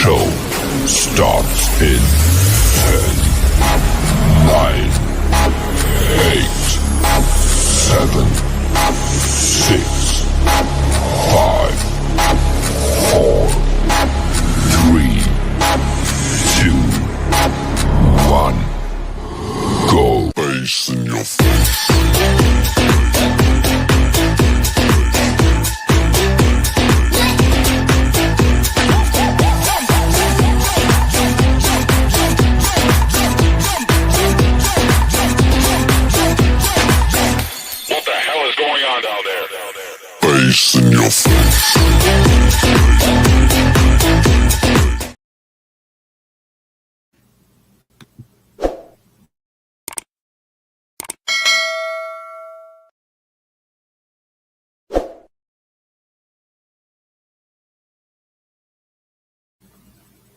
show starts in 10, 9, 8, 7, 6, 5, 4, 3, 2, 1. Go. Bass in your face. Bass in your face.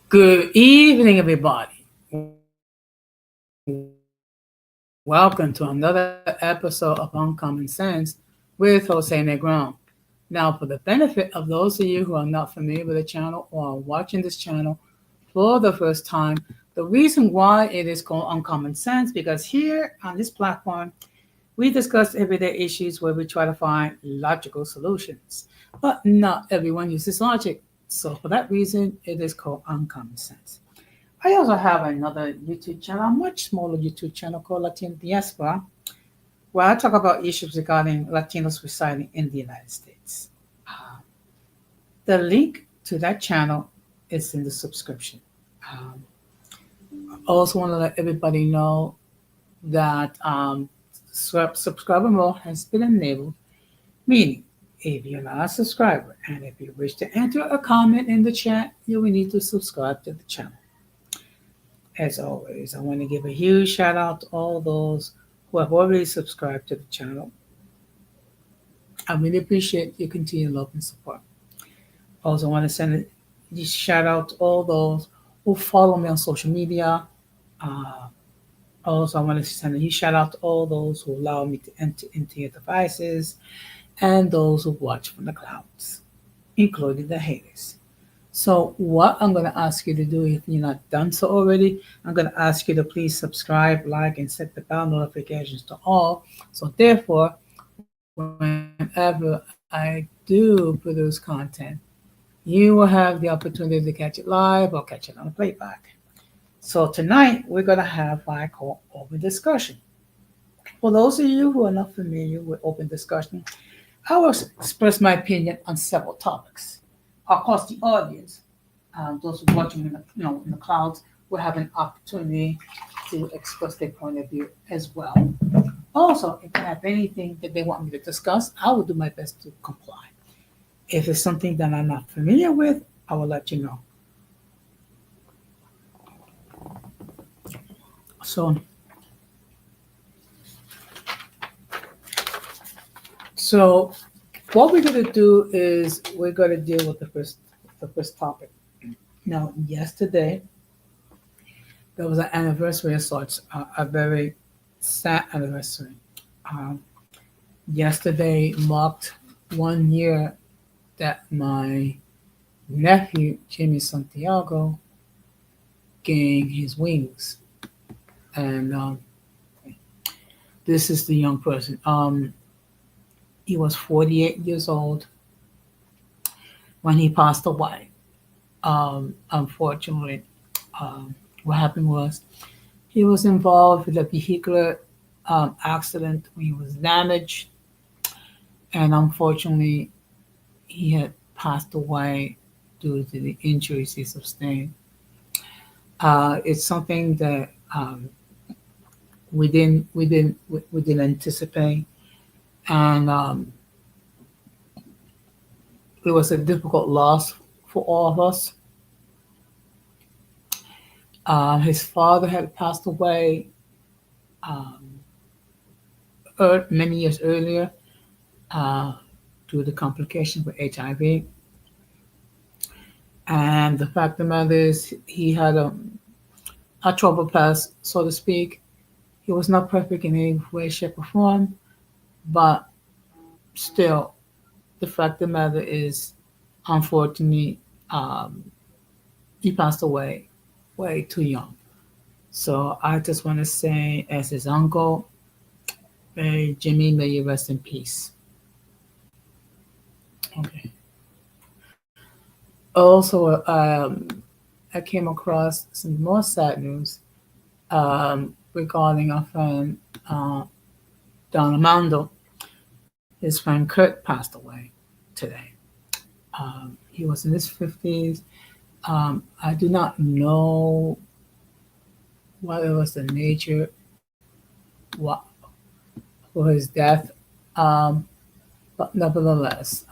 Good evening, everybody. Welcome to another episode of Uncommon Sense with Jose Negron. Now, for the benefit of those of you who are not familiar with the channel or are watching this channel for the first time, the reason why it is called Uncommon Sense, because here on this platform, we discuss everyday issues where we try to find logical solutions. But not everyone uses logic. So for that reason, it is called Uncommon Sense. I also have another YouTube channel, a much smaller YouTube channel called Latina Diaspora, where I talk about issues regarding Latinos residing in the United States. The link to that channel is in the subscription. I also want to let everybody know that subscriber mode has been enabled, meaning if you're not a subscriber and if you wish to enter a comment in the chat, you will need to subscribe to the channel. As always, I want to give a huge shout out to all those who have already subscribed to the channel. I really appreciate your continued love and support. Also, want to send a shout out to all those who follow me on social media. Also, I want to send a huge shout out to all those who allow me to enter into your devices and those who watch from the clouds, including the haters. So what I'm going to ask you to do, if you're not done so already, I'm going to ask you to please subscribe, like, and set the bell notifications to all. So therefore, whenever I do produce content, you will have the opportunity to catch it live or catch it on a playback. So tonight, we're going to have what I call open discussion. For those of you who are not familiar with open discussion, I will express my opinion on several topics. Of course, the audience, those who are watching in the clouds, will have an opportunity to express their point of view as well. Also, if they have anything that they want me to discuss, I will do my best to comply. If it's something that I'm not familiar with, I will let you know. So what we're going to do is we're going to deal with the first topic. Now, yesterday, there was an anniversary of sorts, a very sad anniversary. Yesterday marked 1 year that my nephew, Jimmy Santiago, gained his wings. And this is the young person. He was 48 years old when he passed away. Unfortunately, what happened was he was involved with a vehicular accident. He was damaged, and unfortunately, he had passed away due to the injuries he sustained. It's something that we didn't anticipate, and it was a difficult loss for all of us. His father had passed away many years earlier due to complications with HIV. And the fact of the matter is, he had a troubled past, so to speak. He was not perfect in any way, shape, or form, but still, the fact of the matter is, unfortunately, he passed away way too young. So I just want to say, as his uncle, may Jimmy, may you rest in peace. Okay. Also, I came across some more sad news regarding our friend Don Armando. His friend Kurt passed away today. He was in his 50s. I do not know what it was the nature what, for his death, um, but nevertheless,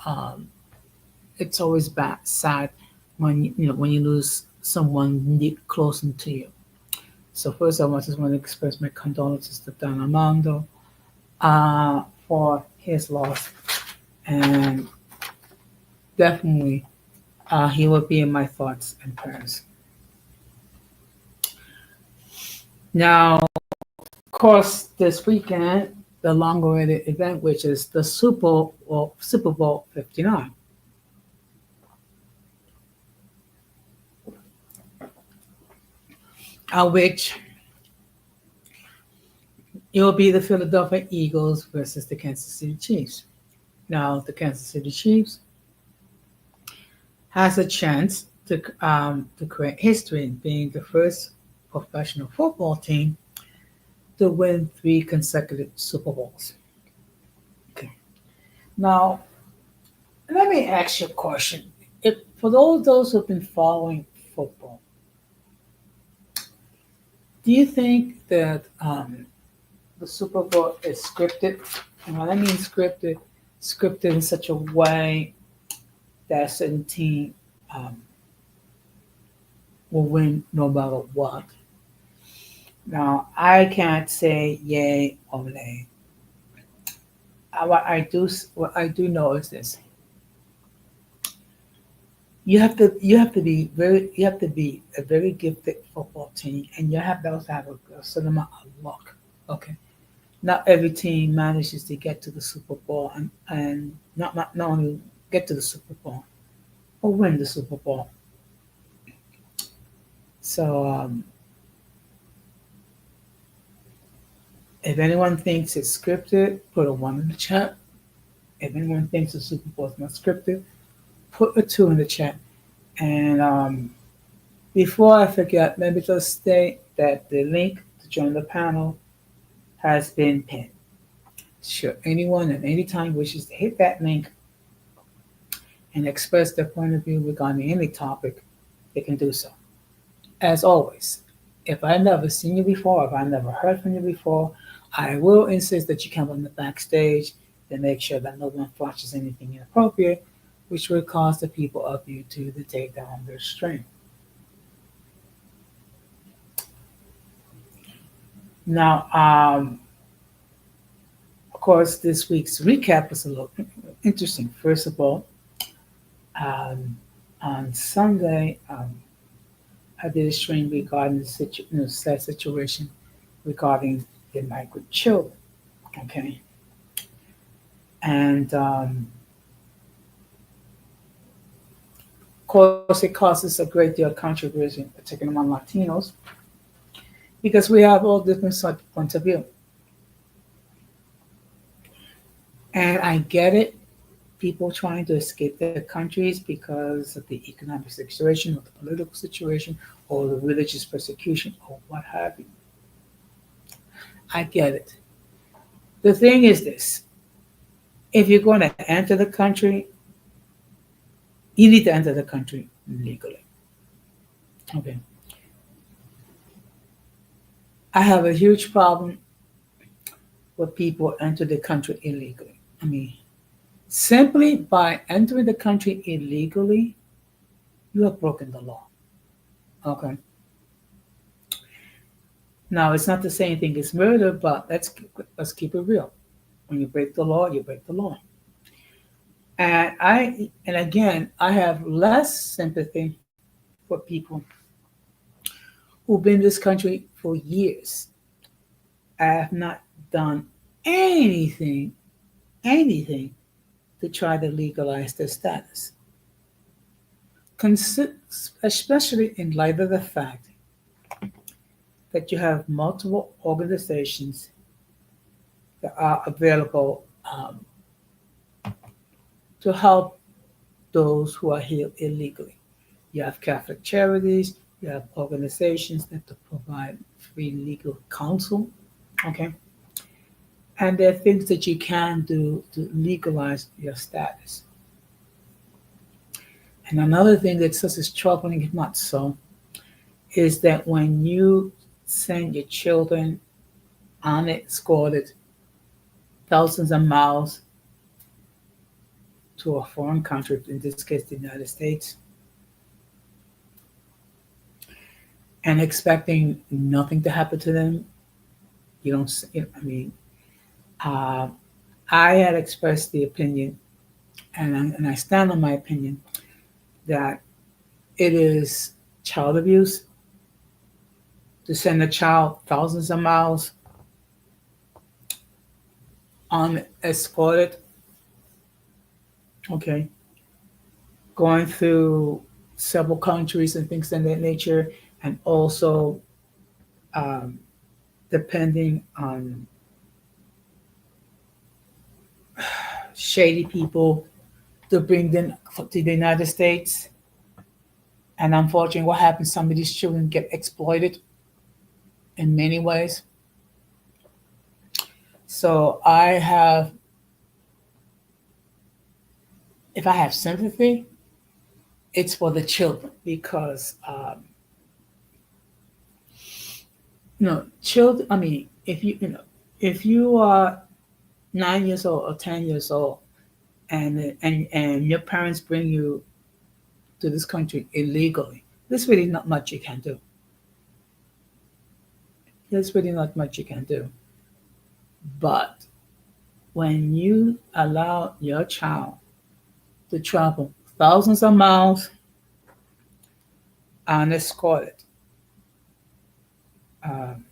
it's always bad, sad when when you lose someone close to you. So first, just want to express my condolences to Don Armando for his loss, and definitely he will be in my thoughts and prayers. Now, of course, this weekend, the long-awaited event, which is the Super Bowl 59, which it will be the Philadelphia Eagles versus the Kansas City Chiefs. Now, the Kansas City Chiefs has a chance to create history in being the first professional football team to win three consecutive Super Bowls. Okay. Now, let me ask you a question. If for those who've been following football, do you think that the Super Bowl is scripted? And when I mean scripted in such a way that a certain team um, will win no matter what. Now, I can't say yay or nay. What I do know is this: you have to be a very gifted football team, and you have to also have a certain amount of luck. Okay, not every team manages to get to the Super Bowl, and not only get to the Super Bowl or win the Super Bowl. So if anyone thinks it's scripted, put a one in the chat. If anyone thinks the Super Bowl is not scripted, put a two in the chat. And before I forget, let me just state that the link to join the panel has been pinned. Sure, anyone at any time wishes to hit that link and express their point of view regarding any topic, they can do so. As always, if I've never seen you before, if I've never heard from you before, I will insist that you come on the backstage and make sure that no one flashes anything inappropriate, which will cause the people of YouTube to take down their stream. Now, of course, this week's recap was a little interesting. First of all, um, on Sunday, I did a stream regarding the sad situation regarding the migrant children. Okay, and of course, it causes a great deal of controversy, particularly among Latinos, because we have all different points of view. And I get it, people trying to escape their countries because of the economic situation or the political situation or the religious persecution or what have you. I get it. The thing is this: if you're going to enter the country, you need to enter the country legally. Okay. I have a huge problem with people enter the country illegally. I mean, simply by entering the country illegally, you have broken the law. Okay. Now, it's not the same thing as murder, but let's keep it real. When you break the law, you break the law. And again, I have less sympathy for people who've been in this country for years. I have not done anything, anything to try to legalize their status. especially in light of the fact that you have multiple organizations that are available to help those who are here illegally. You have Catholic charities, you have organizations that provide free legal counsel, okay? And there are things that you can do to legalize your status. And another thing that's just as troubling, if not so, is that when you send your children unescorted thousands of miles to a foreign country, in this case the United States, and expecting nothing to happen to them, you don't. Uh, I had expressed the opinion, and I stand on my opinion, that it is child abuse to send a child thousands of miles unescorted, okay, going through several countries and things of that nature, and also um, depending on shady people to bring them to the United States. And unfortunately, what happens? Some of these children get exploited in many ways. So if I have sympathy, it's for the children because, children. I mean, if you are 9 years old or 10 years old, and your parents bring you to this country illegally, there's really not much you can do. There's really not much you can do. But when you allow your child to travel thousands of miles unescorted um,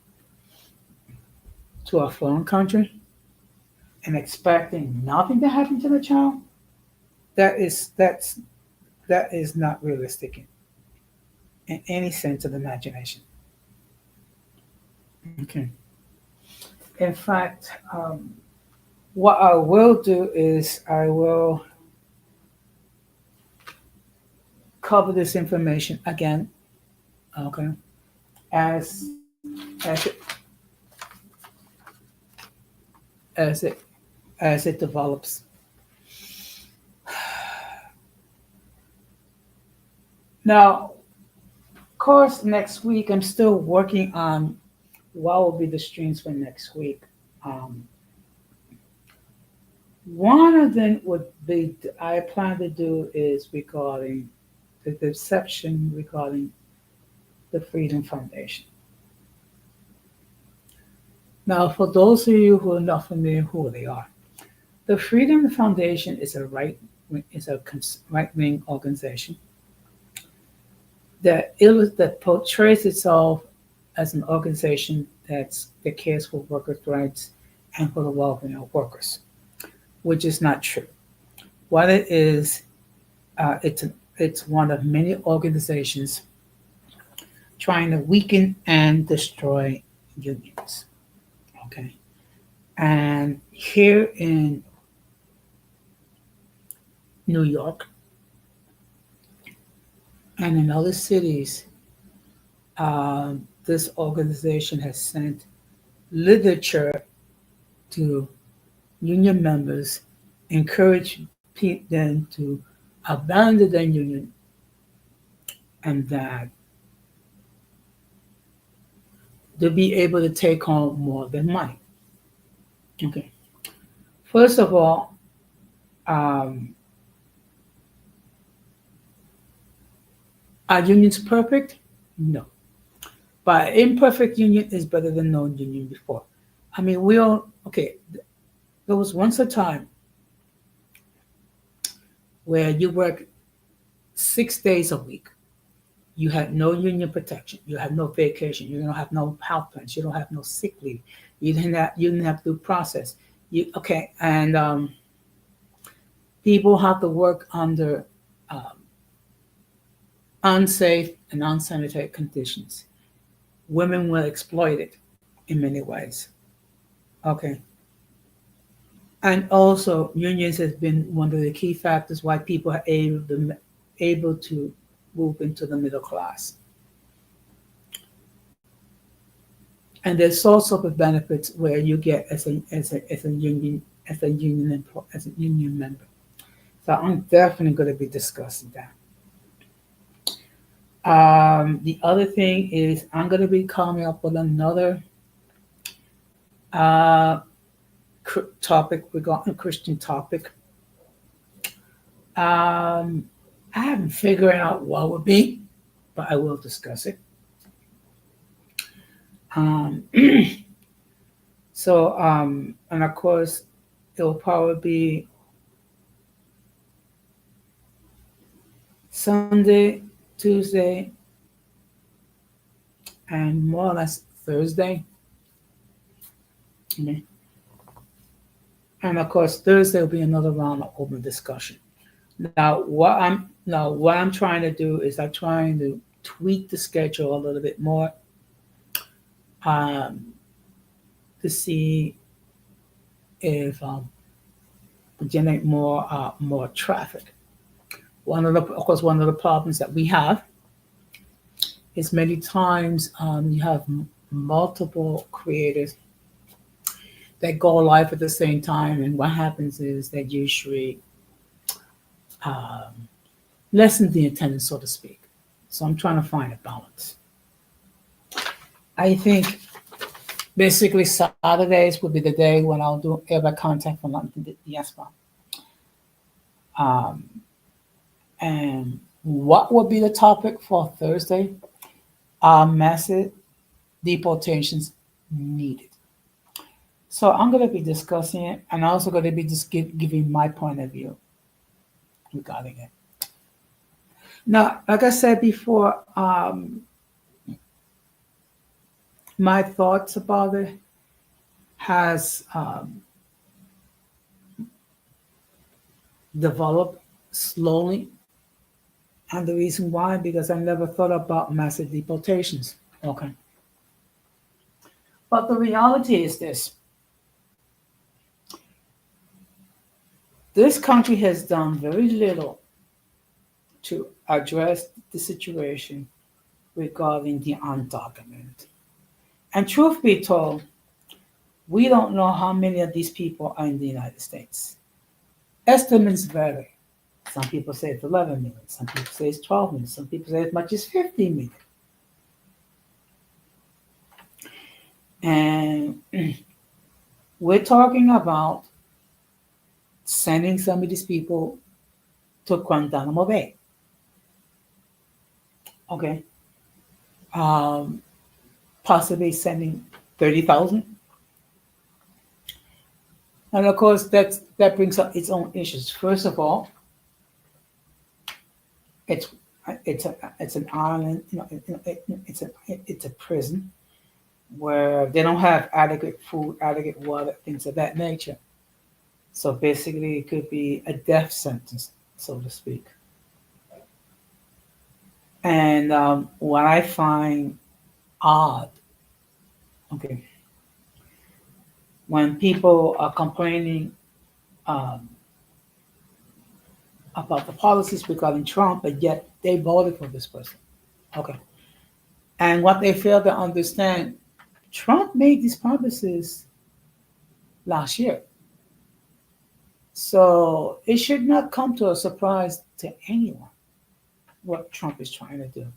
to a foreign country and expecting nothing to happen to the child, that is not realistic in any sense of the imagination. Okay. In fact, what I will do is I will cover this information again, okay, as as it as it as it develops. Now, of course, next week I'm still working on what will be the streams for next week. Um, One of them would be I plan to do is regarding the deception regarding the Freedom Foundation. Now, for those of you who are not familiar who they are, the Freedom Foundation is a right wing organization that portrays itself as an organization that cares for workers' rights and for the welfare of workers, which is not true. What it is, it's one of many organizations trying to weaken and destroy unions. Okay, and here in New York and in other cities, this organization has sent literature to union members, encourage them to abandon their union, and that to be able to take home more than money. Okay. First of all, um, are unions perfect? No. But imperfect union is better than no union before. I mean, we all, okay, there was once a time where you work 6 days a week. You had no union protection. You had no vacation. You don't have no health plans. You don't have no sick leave. You didn't have due process. And people have to work under um, unsafe and unsanitary conditions. Women were exploited in many ways. Okay. And also, unions has been one of the key factors why people are able to move into the middle class. And there's all sorts of benefits where you get as a union member. So I'm definitely going to be discussing that. The other thing is I'm going to be coming up with another uh, topic regarding a Christian topic. I haven't figured out what would be, but I will discuss it. Um, and of course, it will probably be Sunday, Tuesday, and more or less Thursday. Okay. And of course, Thursday will be another round of open discussion. Now what I'm trying to do is I'm trying to tweak the schedule a little bit more um, to see if we generate more traffic. One of the problems that we have is many times you have multiple creators that go live at the same time, and what happens is that usually um, lessen the attendance, so to speak. So I'm trying to find a balance. I think basically Saturdays will be the day when I'll do airback content from Latina Diaspora. Um, and what will be the topic for Thursday? Massive deportations needed. So I'm going to be discussing it, and I'm also going to be just giving my point of view regarding it. Now, like I said before, my thoughts about it has developed slowly, and the reason why, because I never thought about massive deportations. Okay. But the reality is this country has done very little to address the situation regarding the undocumented. And truth be told, we don't know how many of these people are in the United States. Estimates vary. Some people say it's 11 million, some people say it's 12 million, some people say as much as 15 million. And we're talking about sending some of these people to Guantanamo Bay. Okay. Possibly sending 30,000. And of course, that brings up its own issues. First of all, it's an island, it's a prison where they don't have adequate food, adequate water, things of that nature. So basically, it could be a death sentence, so to speak. And what I find odd, okay, when people are complaining um, about the policies regarding Trump, but yet they voted for this person. Okay. And what they fail to understand, Trump made these promises last year. So it should not come to a surprise to anyone what Trump is trying to do.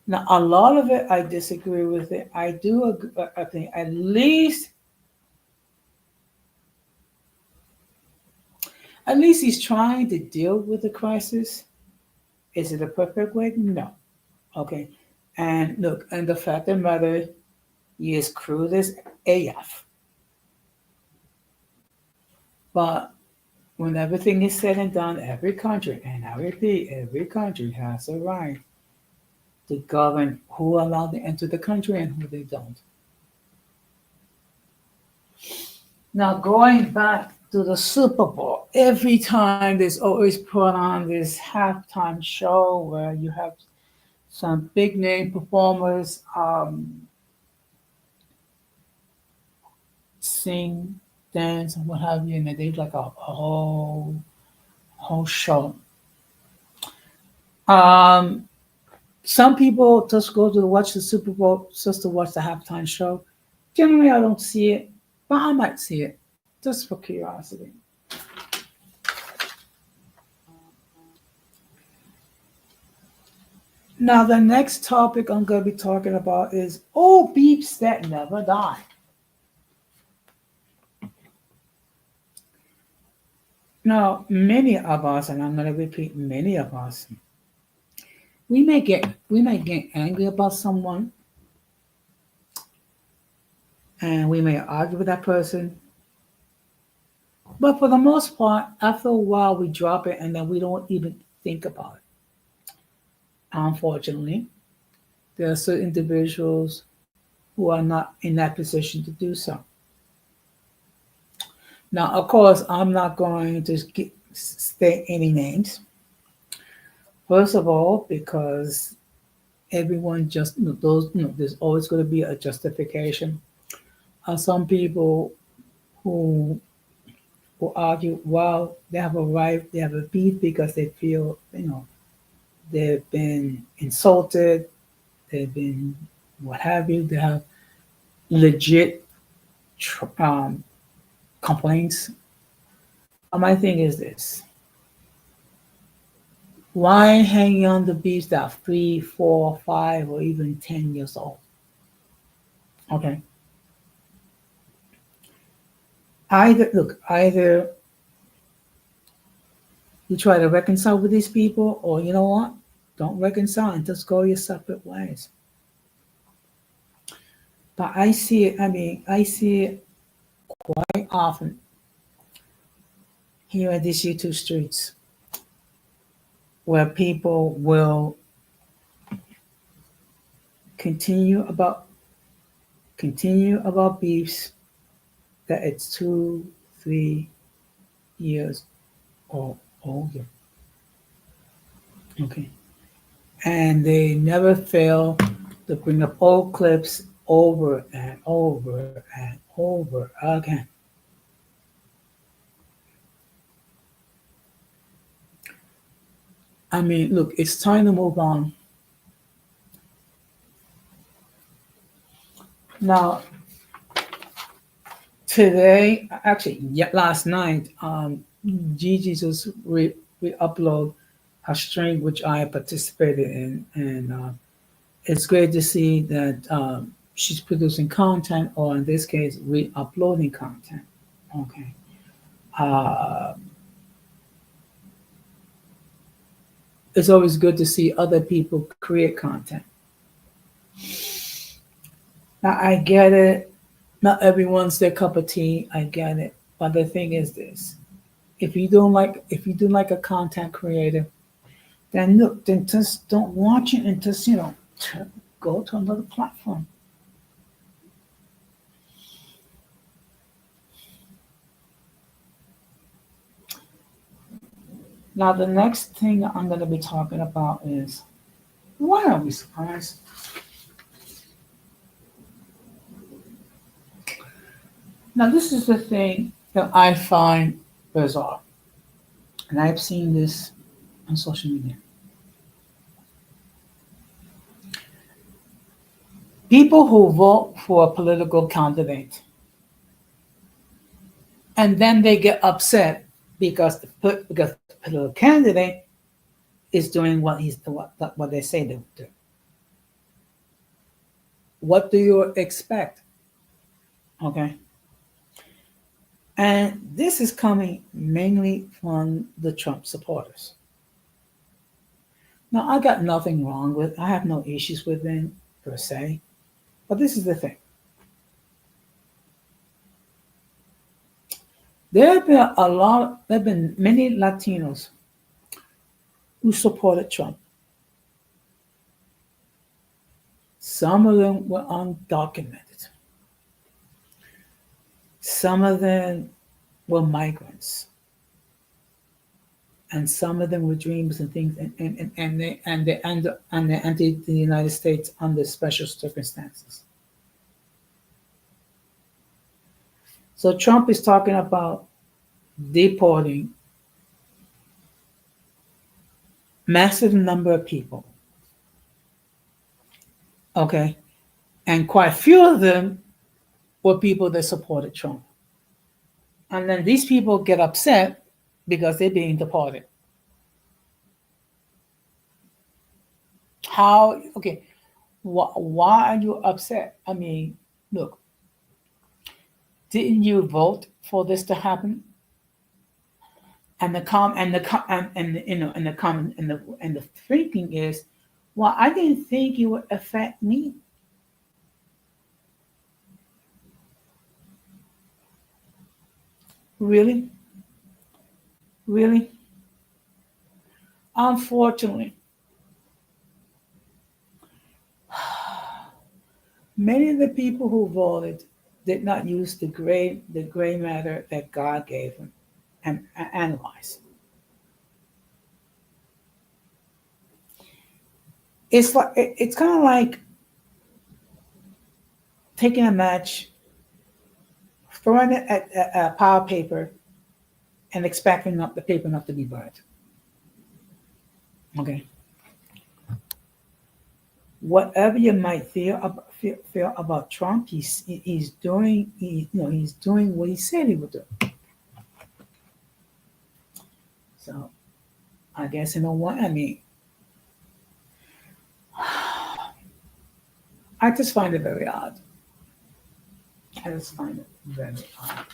Now, a lot of it, I disagree with it. I do agree, I think at least he's trying to deal with the crisis. Is it a perfect way? No. Okay. And look, and the fact of the matter, he is crude as AF. But when everything is said and done, every country, and I repeat, every country has a right to govern who allowed to enter the country and who they don't. Now, going back to the Super Bowl. Every time there's always put on this halftime show where you have some big name performers sing, dance, and what have you, and they do like a whole show. Um, some people just go to watch the Super Bowl just to watch the halftime show. Generally, I don't see it, but I might see it just for curiosity. Now, the next topic I'm going to be talking about is old beeps that never die. Now, many of us, and I'm going to repeat, many of us, we may get angry about someone, and we may argue with that person. But for the most part, after a while, we drop it, and then we don't even think about it. Unfortunately, there are certain individuals who are not in that position to do so. Now, of course, I'm not going to state any names. First of all, because everyone just there's always going to be a justification. Some people who will argue, well, they have a right, they have a beef because they feel they've been insulted, they've been what have you. They have legit complaints. My thing is this: why hanging on the beef that are 3, 4, 5, or even 10 years old? Okay. Either you try to reconcile with these people, or you know what? Don't reconcile and just go your separate ways. But I see it, I see it quite often here at these YouTube streets where people will continue about beefs that it's 2, 3 years or older. Okay. And they never fail to bring up old clips over and over and over again. Look, it's time to move on. Now, today, actually, last night, Gigi just re-upload a stream which I participated in, and it's great to see that she's producing content, or in this case, re-uploading content. Okay. Uh, it's always good to see other people create content. Now, I get it. Not everyone's their cup of tea. I get it. But the thing is this: if you do like a content creator, then look, then just don't watch it and just go to another platform. Now, the next thing I'm going to be talking about is, why are we surprised? Now, this is the thing that I find bizarre, and I've seen this on social media. People who vote for a political candidate and then they get upset because the political candidate is doing what they say they will do. What do you expect? Okay. And this is coming mainly from the Trump supporters. Now, I got nothing wrong with, I have no issues with them per se, but this is the thing. There have been many Latinos who supported Trump. Some of them were undocumented. Some of them were migrants, and some of them were dreamers and things, and they entered the United States under special circumstances. So Trump is talking about deporting massive number of people, okay, and quite few of them were people that supported Trump. And then these people get upset because they're being deported. How? Okay, why are you upset? I mean, look, didn't you vote for this to happen? And the com and the com and you know and the comment and the thinking is, well, I didn't think it would affect me. Really, really. Unfortunately, many of the people who voted did not use the gray matter that God gave them and analyze. It's kind of like taking a match, throwing it at a pile of paper, and expecting not the paper not to be burnt. Okay. Whatever you might feel about Trump, he's doing he's doing what he said he would do. So I guess in a way, I mean, I just find it very odd. I just find it very odd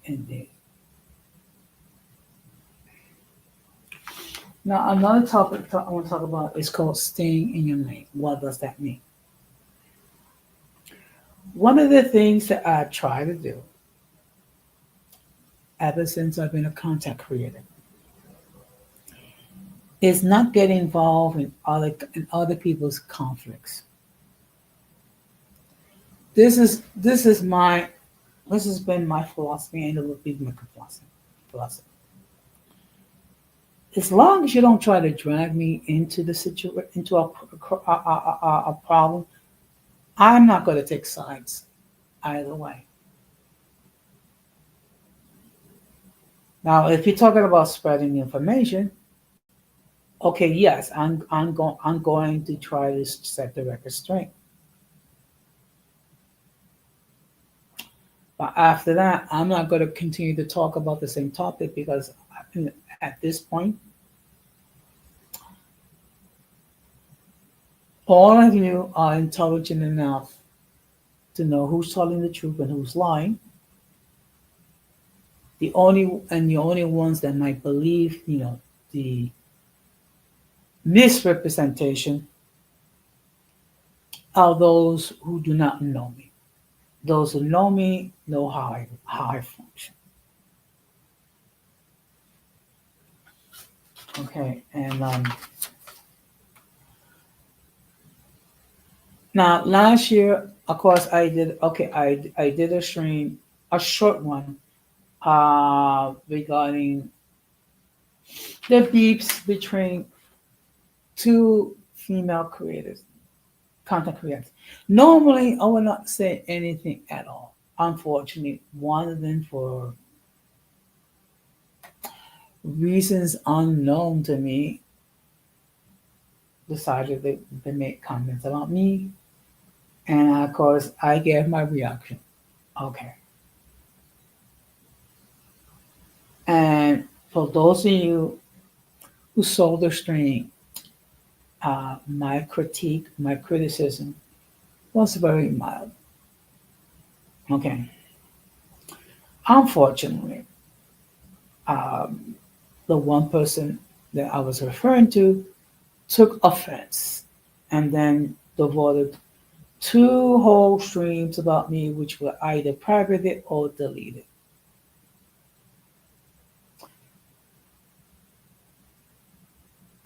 indeed. Now another topic I want to talk about is called staying in your lane. What does that mean? One of the things that I try to do ever since I've been a content creator is not get involved in other people's conflicts. This has been my philosophy, and it will be my philosophy. As long as you don't try to drag me into the situation, into a problem, I'm not going to take sides either way. Now, if you're talking about spreading information, okay, yes, I'm going to try to set the record straight. But after that, I'm not going to continue to talk about the same topic because at this point, all of you are intelligent enough to know who's telling the truth and who's lying. The only ones that might believe, the misrepresentation are those who do not know me. Those who know me know how I function. Okay, and now last year, of course, I did a stream, a short one, regarding the beeps between two female creators, content creators. Normally, I would not say anything at all. Unfortunately, one of them, for reasons unknown to me, decided they make comments about me. And of course, I gave my reaction. Okay. And for those of you who saw the stream, my critique, my criticism was very mild. Okay. Unfortunately, um, the one person that I was referring to took offense and then devoted two whole streams about me, which were either privated or deleted.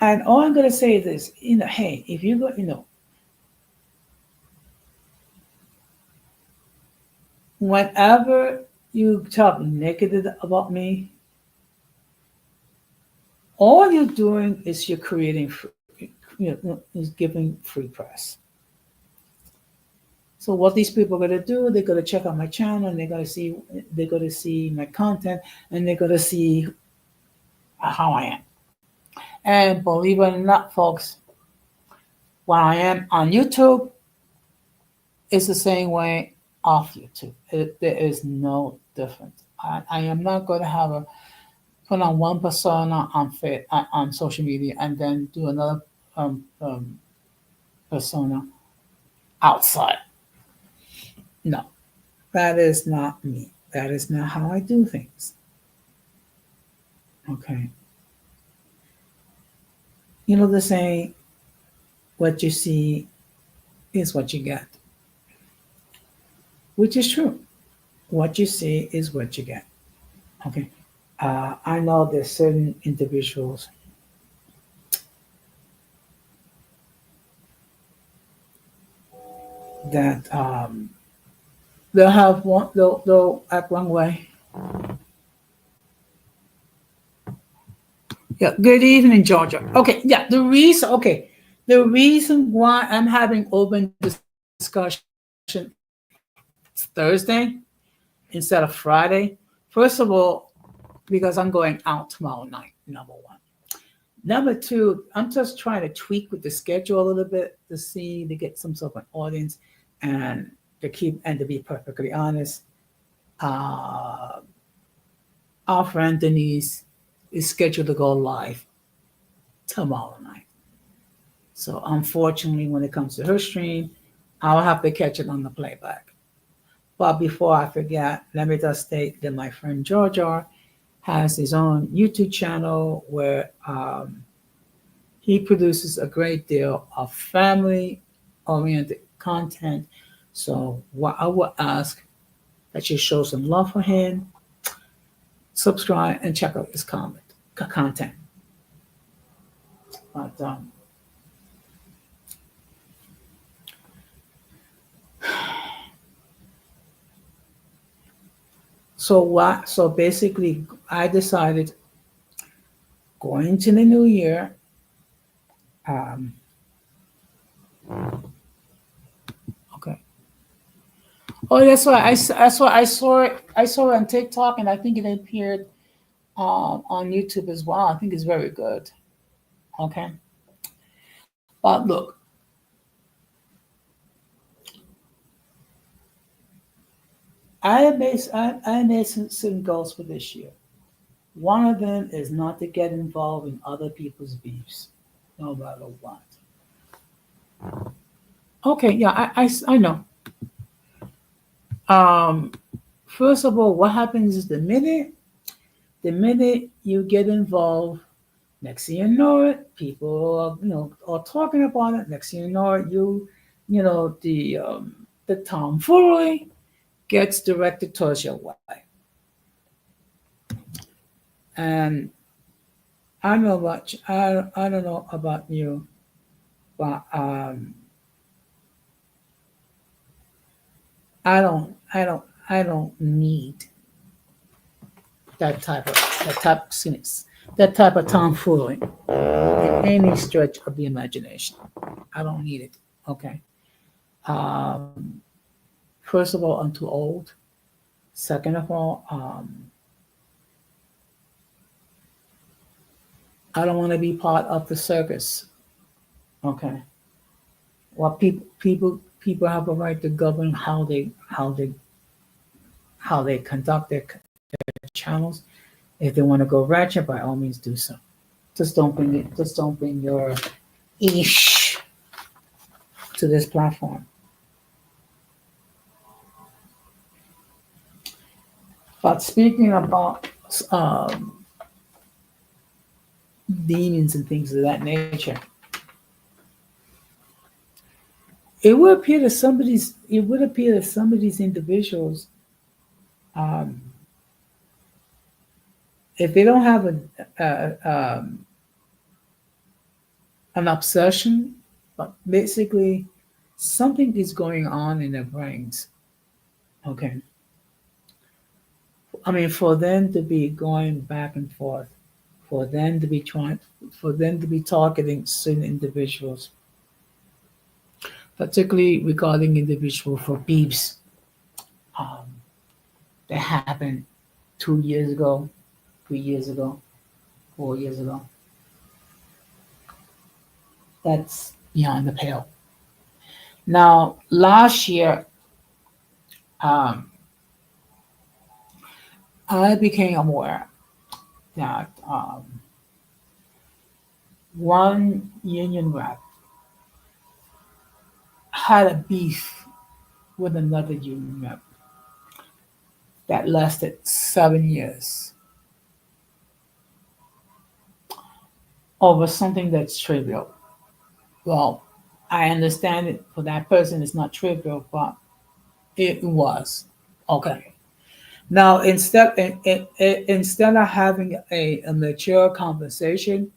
And all I'm going to say is this, hey, if you go, whenever you talk negative about me, all you're doing is you're creating, is giving free press. So what these people are gonna do, they're gonna check out my channel and they're gonna see my content and they're gonna see how I am. And believe it or not, folks, when I am on YouTube, it's the same way off YouTube. There is no difference. I am not going to have a put on one persona on social media and then do another persona outside. No, that is not me. That is not how I do things. Okay. You know the saying, what you see is what you get, which is true. What you see is what you get. Okay. I know there's certain individuals that they'll act one way. Yeah. Good evening, Georgia. Okay. Yeah. The reason why I'm having open discussion Thursday instead of Friday. First of all, because I'm going out tomorrow night. Number one. Number two, I'm just trying to tweak with the schedule a little bit to get some sort of an audience, and to be perfectly honest, uh, our friend Denise is scheduled to go live tomorrow night. So unfortunately, when it comes to her stream, I'll have to catch it on the playback. But before I forget, let me just state that my friend Georgia has his own YouTube channel where he produces a great deal of family oriented content. So what I would ask that you show some love for him, subscribe, and check out his content. But so basically I decided going into the new year, um, okay. Oh, that's why I saw it. I saw it on TikTok, and I think it appeared on YouTube as well. I think it's very good. Okay, but look, I made some goals for this year. One of them is not to get involved in other people's beefs, no matter what. Okay, yeah, I know. Um, First of all, what happens is the minute you get involved, next thing you know it, people are talking about it. Next thing you know it, the tomfoolery gets directed towards your way. And I don't know about you, but I don't need that type of tomfoolery in any stretch of the imagination. I don't need it. Okay. Um, First of all, I'm too old. Second of all, I don't want to be part of the circus. Okay. Well, people have a right to govern how they conduct their channels. If they want to go ratchet, by all means do so. Just don't bring your ish to this platform. But speaking about um, demons and things of that nature, it would appear that some of these individuals, um, if they don't have an obsession, but basically something is going on in their brains. Okay. for them to be going back and forth, for them to be trying, for them to be targeting certain individuals, particularly regarding individual for beeps, um, that happened 2 years ago, 3 years ago, 4 years ago. That's beyond the pale. Now, last year, um, I became aware that one union rep had a beef with another union rep that lasted 7 years over something that's trivial. Well, I understand it for that person it's not trivial, but it was. Okay. Now, instead of having a mature conversation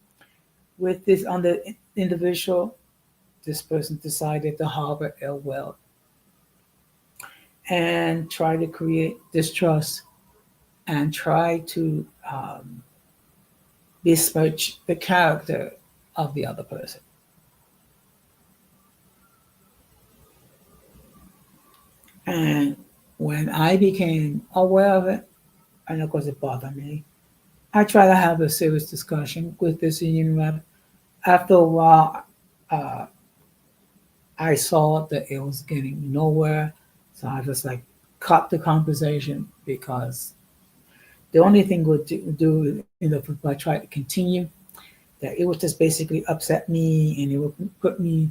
with this other individual, this person decided to harbor ill will and try to create distrust and try to besmirch the character of the other person. And when I became aware of it, and of course it bothered me, I tried to have a serious discussion with this union rep. After a while, uh, I saw that it was getting nowhere, so I just like cut the conversation because the only thing would do if I tried to continue, that it would just basically upset me and it would put me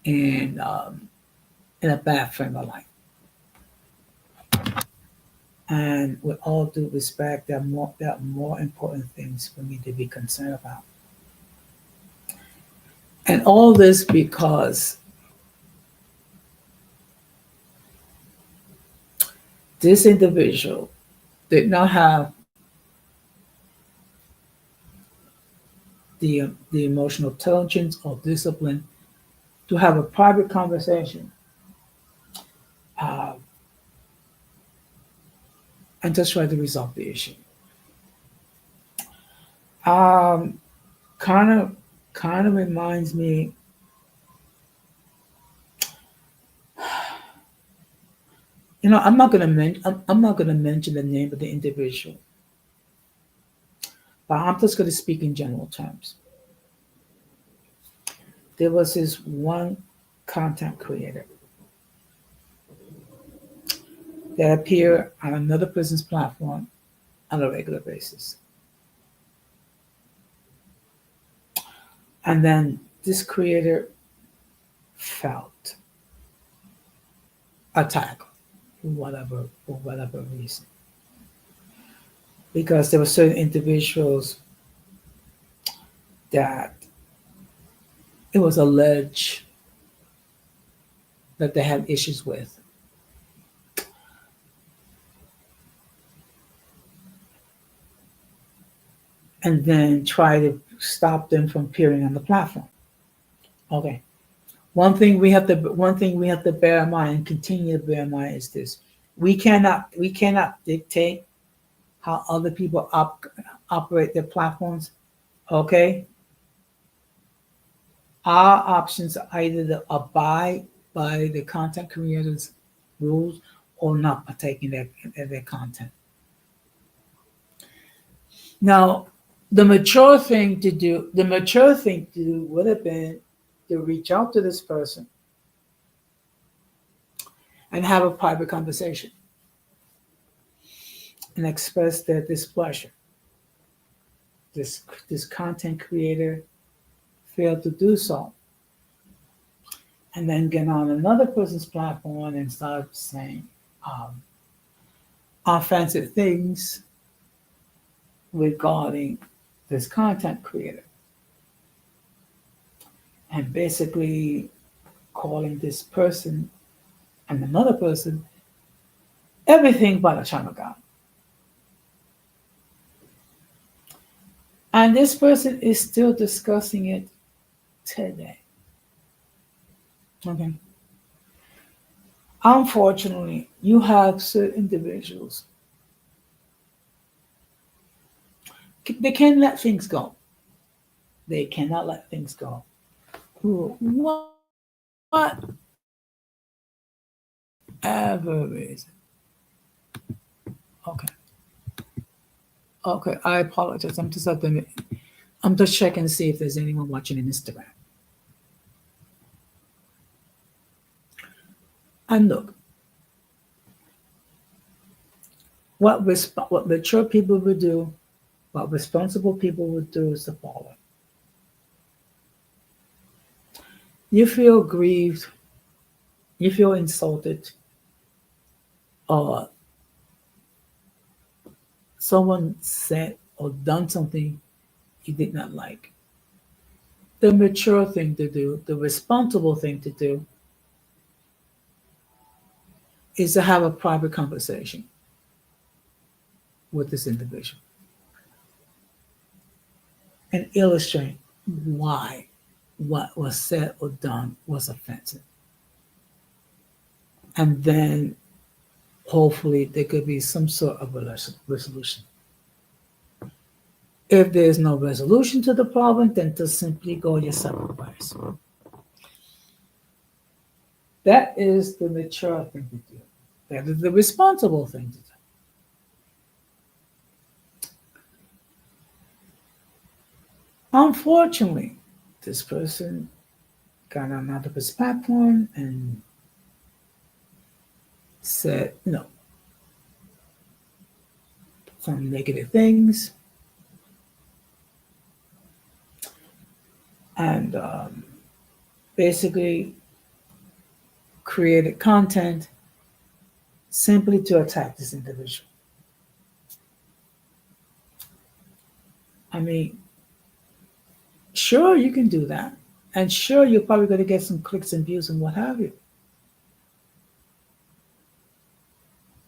in in a bad frame of life. And with all due respect, there are more important things for me to be concerned about. And all this because this individual did not have the emotional intelligence or discipline to have a private conversation uh, and just try to resolve the issue. Um, kind of, kind of reminds me. I'm not gonna mention the name of the individual, but I'm just gonna speak in general terms. There was this one content creator that appeared on another person's platform on a regular basis. And then this creator felt attacked for whatever reason. Because there were certain individuals that it was alleged that they had issues with. And then try to stop them from appearing on the platform. Okay. One thing we have to bear in mind and continue to bear in mind is this. We cannot dictate how other people operate their platforms. Okay. Our options are either to abide by the content creators' rules or not partake in their content. Now, the mature thing to do would have been to reach out to this person and have a private conversation and express their displeasure. This content creator failed to do so, and then get on another person's platform and start saying um, offensive things regarding this content creator, and basically calling this person and another person everything but a child of God. And this person is still discussing it today. Okay. Unfortunately, you have certain individuals They can't let things go. They cannot let things go. Whatever reason. Okay. Okay. I apologize. I'm just checking to see if there's anyone watching on Instagram. And look, what mature people would do, what responsible people would do is the following. You feel grieved, you feel insulted, or someone said or done something you did not like. The mature thing to do, the responsible thing to do, is to have a private conversation with this individual and illustrate why what was said or done was offensive. And then hopefully there could be some sort of resolution. If there's no resolution to the problem, then just simply go your separate ways. That is the mature thing to do. That is the responsible thing to do. Unfortunately, this person got on out of his platform and said, some negative things. And basically created content simply to attack this individual. I mean, sure, you can do that. And sure, you're probably going to get some clicks and views and what have you.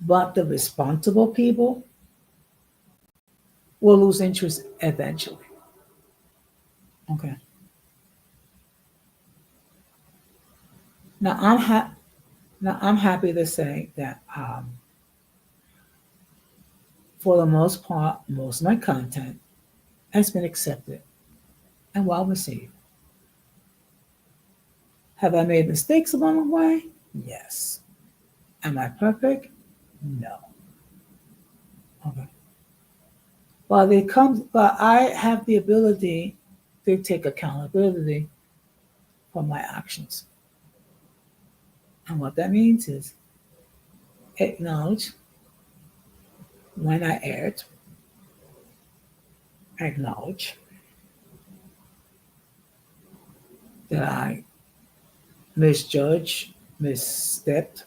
But the responsible people will lose interest eventually. Okay. Now I'm happy to say that for the most part, most of my content has been accepted and well received. Have I made mistakes along the way? Yes. Am I perfect? No. Okay. But I have the ability to take accountability for my actions. And what that means is acknowledge when I erred, acknowledge that I misjudged, misstepped,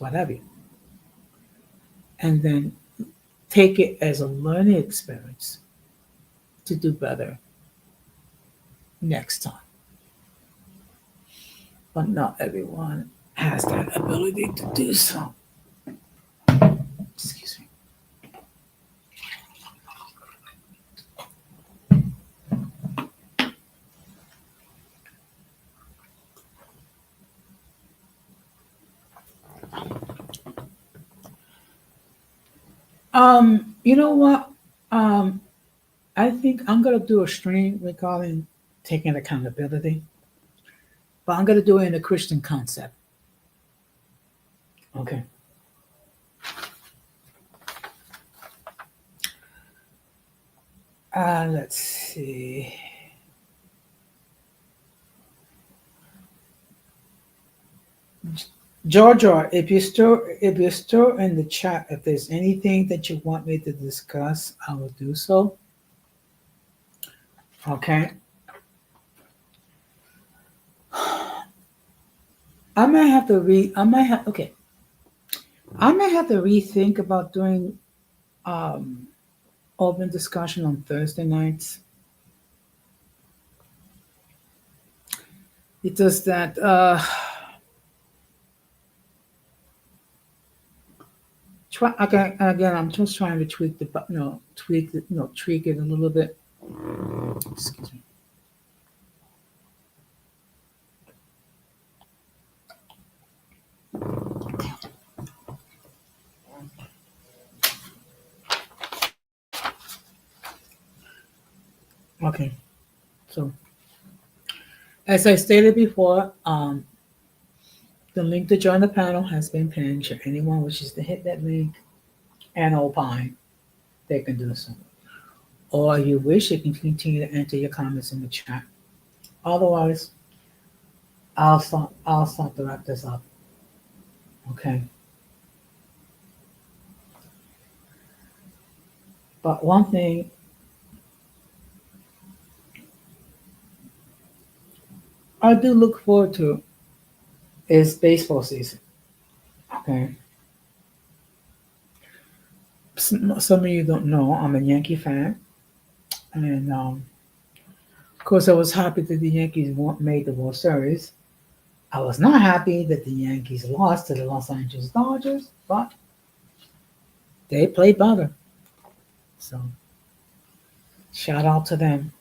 whatever, and then take it as a learning experience to do better next time. But not everyone has that ability to do so. Excuse me. You know what? I think I'm gonna do a stream regarding taking accountability, but I'm gonna do it in a Christian concept. Okay. Let's see. Georgia, if you're still in the chat, if there's anything that you want me to discuss, I will do so. Okay. I might have to rethink about doing open discussion on Thursday nights. It's just that again, I'm just trying to tweak it a little bit. Excuse me. Okay. So, as I stated before, the link to join the panel has been pinned. Should anyone wishes to hit that link and opine, they can do so. Or you wish, you can continue to enter your comments in the chat. Otherwise, I'll start to wrap this up. Okay. But one thing I do look forward to is baseball season. Okay. Some of you don't know I'm a Yankee fan, and of course I was happy that the Yankees made the World Series. I was not happy that the Yankees lost to the Los Angeles Dodgers, but they played better. So shout out to them.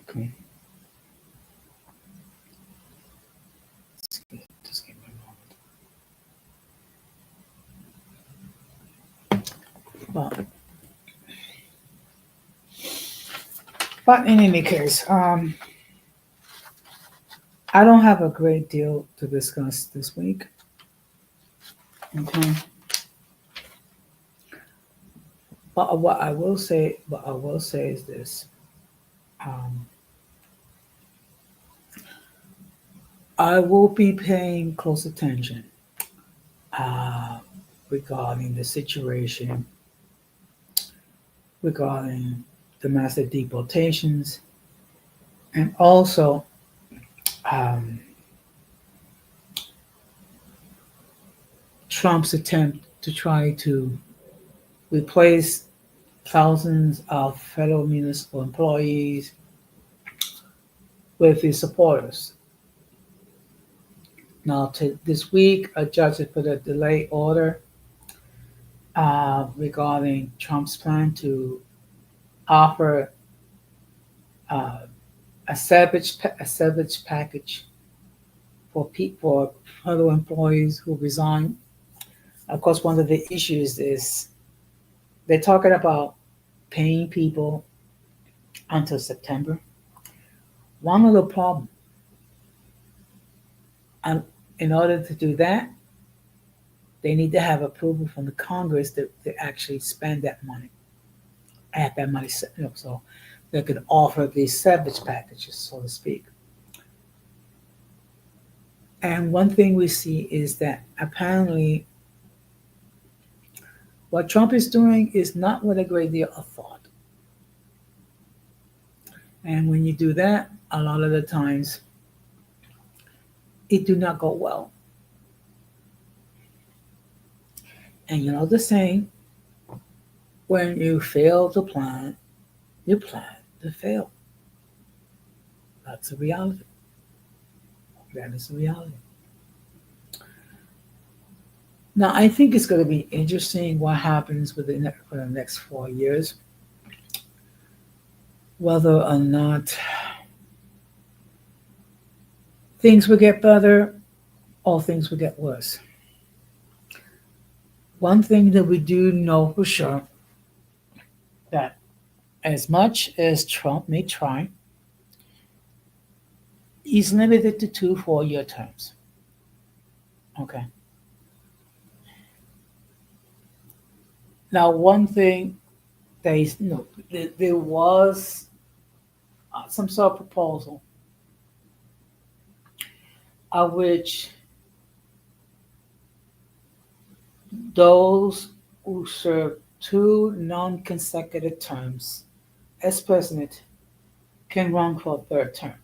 Okay. Just give me a moment. But in any case, I don't have a great deal to discuss this week. Okay. But what I will say is this: um, I will be paying close attention uh, regarding the situation regarding the massive deportations, and also um, Trump's attempt to try to replace thousands of federal municipal employees with his supporters. Now, this week, a judge has put a delay order regarding Trump's plan to offer uh, a savage package for federal employees who resign. Of course, one of the issues is they're talking about paying people until September. One of the problems, and in order to do that, they need to have approval from the Congress to actually spend that money, have that money, so they could offer these savage packages, so to speak. And one thing we see is that apparently what Trump is doing is not with a great deal of thought. And when you do that, a lot of the times it do not go well. And you know the saying, when you fail to plan, you plan to fail. That's a reality. That is a reality. Now, I think it's going to be interesting what happens for the next 4 years, whether or not things will get better or things will get worse. One thing that we do know for sure, that as much as Trump may try, he's limited to 2 4-year terms. Okay. Now, one thing that is, there was some sort of proposal of which those who serve 2 non-consecutive terms as president can run for a third term.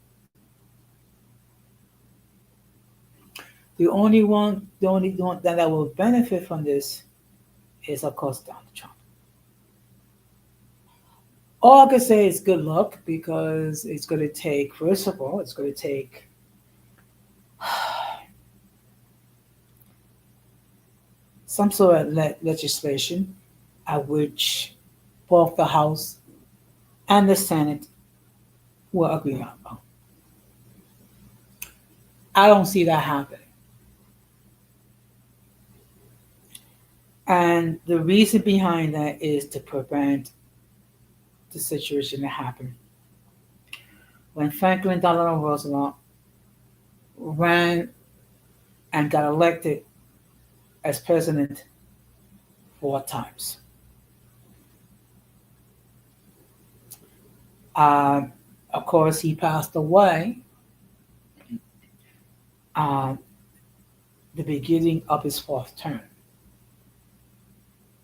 The only one that will benefit from this is, of course, Donald Trump. All I can say is good luck, because it's going to take, first of all, it's going to take some sort of legislation at which both the House and the Senate will agree on. I don't see that happening. And the reason behind that is to prevent the situation that happened when Franklin Delano Roosevelt ran and got elected as president 4 times. Uh, of course, he passed away uh, the beginning of his fourth term.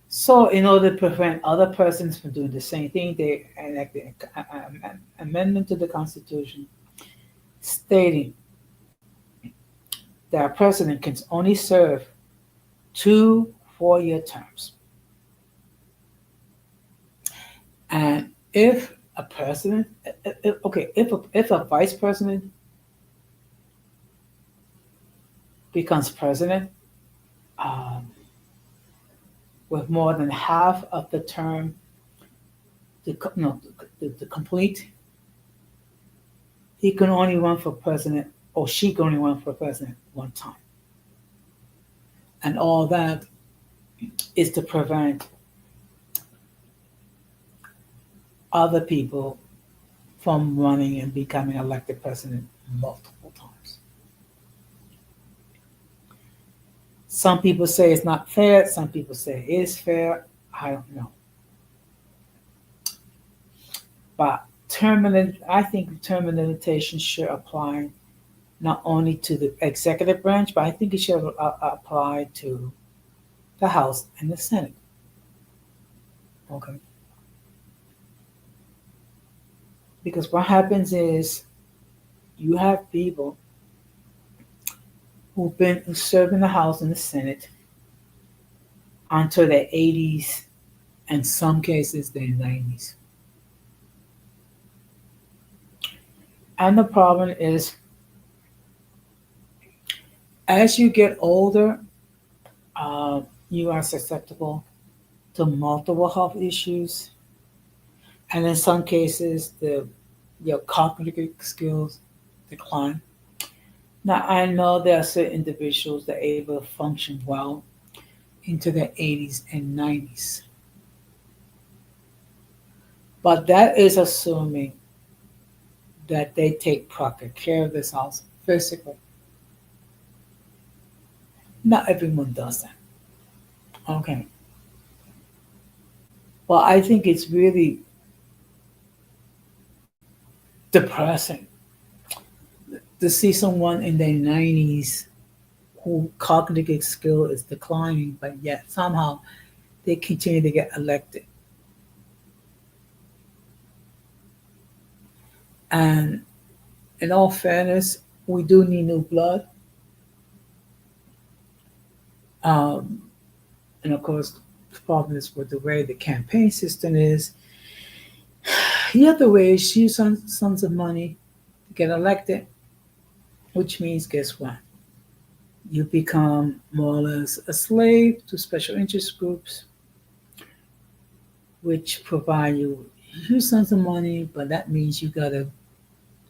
So, in order to prevent other persons from doing the same thing, they enacted an amendment to the Constitution stating that a president can only serve 2 4-year terms. And if a president, if a vice president becomes president um, with more than half of the term to complete, he can only run for president, or she can only run for president 1 time. And all that is to prevent other people from running and becoming elected president multiple times. Some people say it's not fair. Some people say it is fair. I don't know. But I think term limitation should apply not only to the executive branch, but I think it should apply to the House and the Senate. Okay. Because what happens is you have people who serve in the House and the Senate until their 80s, and some cases their 90s. And the problem is, as you get older, you are susceptible to multiple health issues, and in some cases, your cognitive skills decline. Now, I know there are certain individuals that are able to function well into their 80s and 90s, but that is assuming that they take proper care of themselves physically. Not everyone does that. Okay. Well, I think it's really depressing to see someone in their 90s who cognitive skill is declining, but yet somehow they continue to get elected. And in all fairness, we do need new blood. And of course, the problem is with the way the campaign system is. You have to raise huge sums of money to get elected, which means, guess what? You become more or less a slave to special interest groups, which provide you huge sums of money, but that means you got to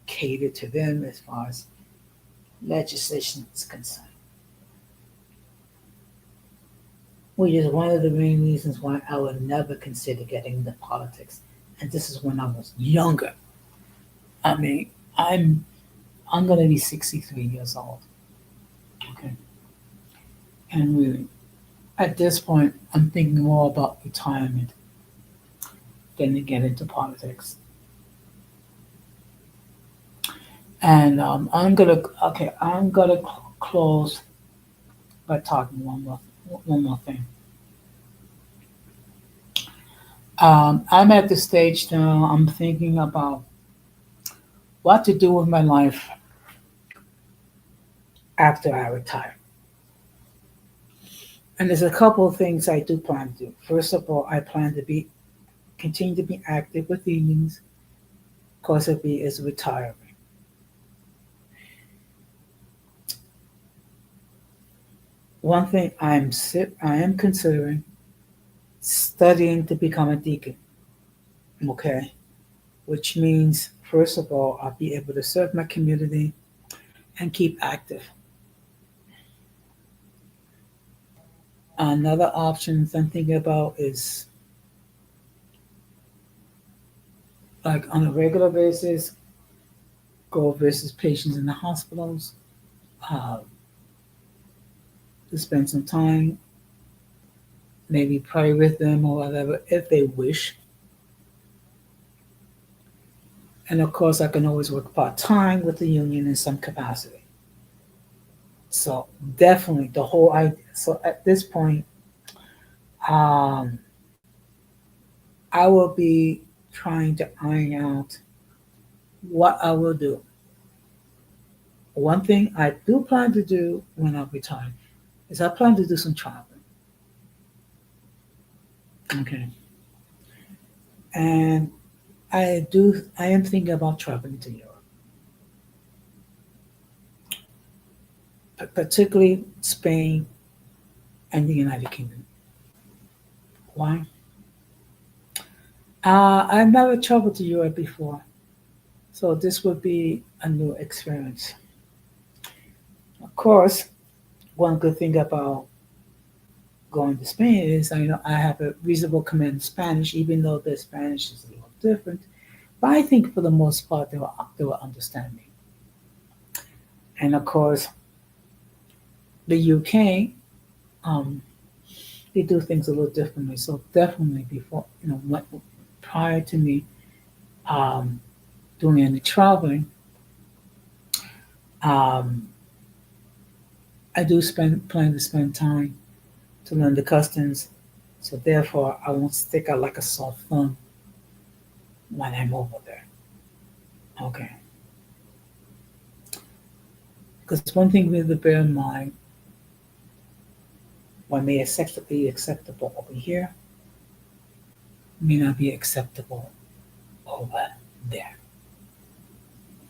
cater to them as far as legislation is concerned. Which is one of the main reasons why I would never consider getting into politics. And this is when I was younger. I mean, I'm going to be 63 years old. Okay. And really, at this point, I'm thinking more about retirement than to get into politics. And I'm gonna close by talking one more thing. I'm at the stage now. I'm thinking about what to do with my life after I retire. And there's a couple of things I do plan to do. First of all, I plan to continue to be active with unions because of me is retiring. One thing I am considering studying to become a deacon. Okay, which means first of all I'll be able to serve my community and keep active. Another option I'm thinking about is like on a regular basis, go visit patients in the hospitals, uh, to spend some time, maybe pray with them or whatever if they wish. And of course, I can always work part time with the union in some capacity. So definitely the whole idea. So at this point, um, I will be trying to iron out what I will do. One thing I do plan to do when I retire is I plan to do some traveling. Okay, and I am thinking about traveling to Europe, particularly Spain and the United Kingdom. Why? I've never traveled to Europe before, so this would be a new experience. Of course, one good thing about going to Spain is I know I have a reasonable command of Spanish, even though the Spanish is a little different. But I think for the most part they will understand me. And of course, the UK, um, they do things a little differently. So definitely before prior to me um, doing any traveling, um, I do spend plan to spend time to learn the customs. So therefore, I won't stick out like a sore thumb when I'm over there. Okay. Because one thing we have to bear in mind, what may be acceptable over here may not be acceptable over there.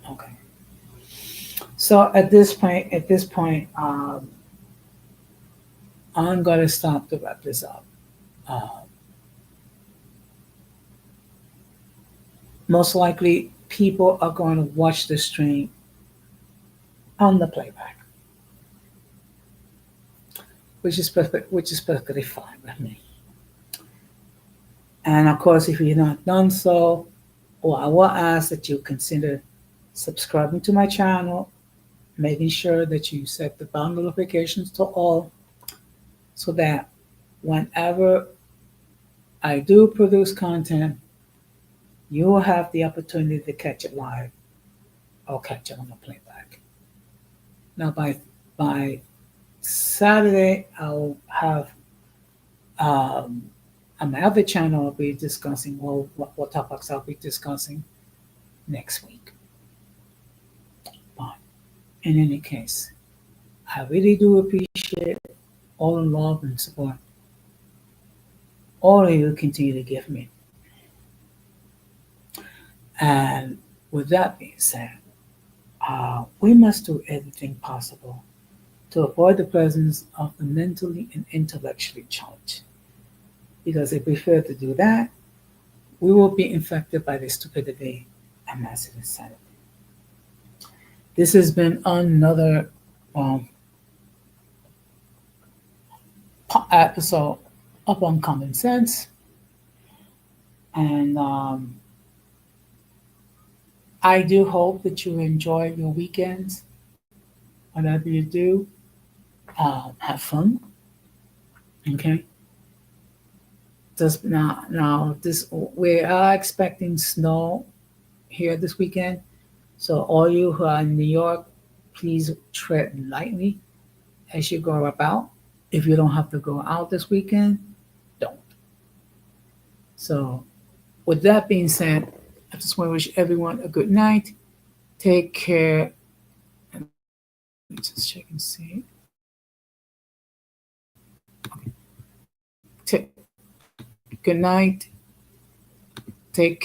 Okay. So at this point, I'm gonna stop to wrap this up. Uh, Most likely, people are going to watch the stream on the playback, which is perfectly fine with me. And of course, if you've not done so, well, I will ask that you consider subscribing to my channel, making sure that you set the bell notifications to all so that whenever I do produce content, you will have the opportunity to catch it live or catch it on the playback. Now, by Saturday, I'll have um, on my other channel, I'll be discussing what topics I'll be discussing next week. But in any case, I really do appreciate all the love and support all of you continue to give me. And with that being said, we must do everything possible to avoid the presence of the mentally and intellectually challenged. Because if we fail to do that, we will be infected by the stupidity and massive insanity. This has been another um, episode of Uncommon Sense. And I do hope that you enjoy your weekends. Whatever you do, have fun. Okay. Just now, this we are expecting snow here this weekend. So all you who are in New York, please tread lightly as you go about. If you don't have to go out this weekend, don't. So with that being said, I just want to wish everyone a good night. Take care. Let me just check and see. Okay. Good night. Take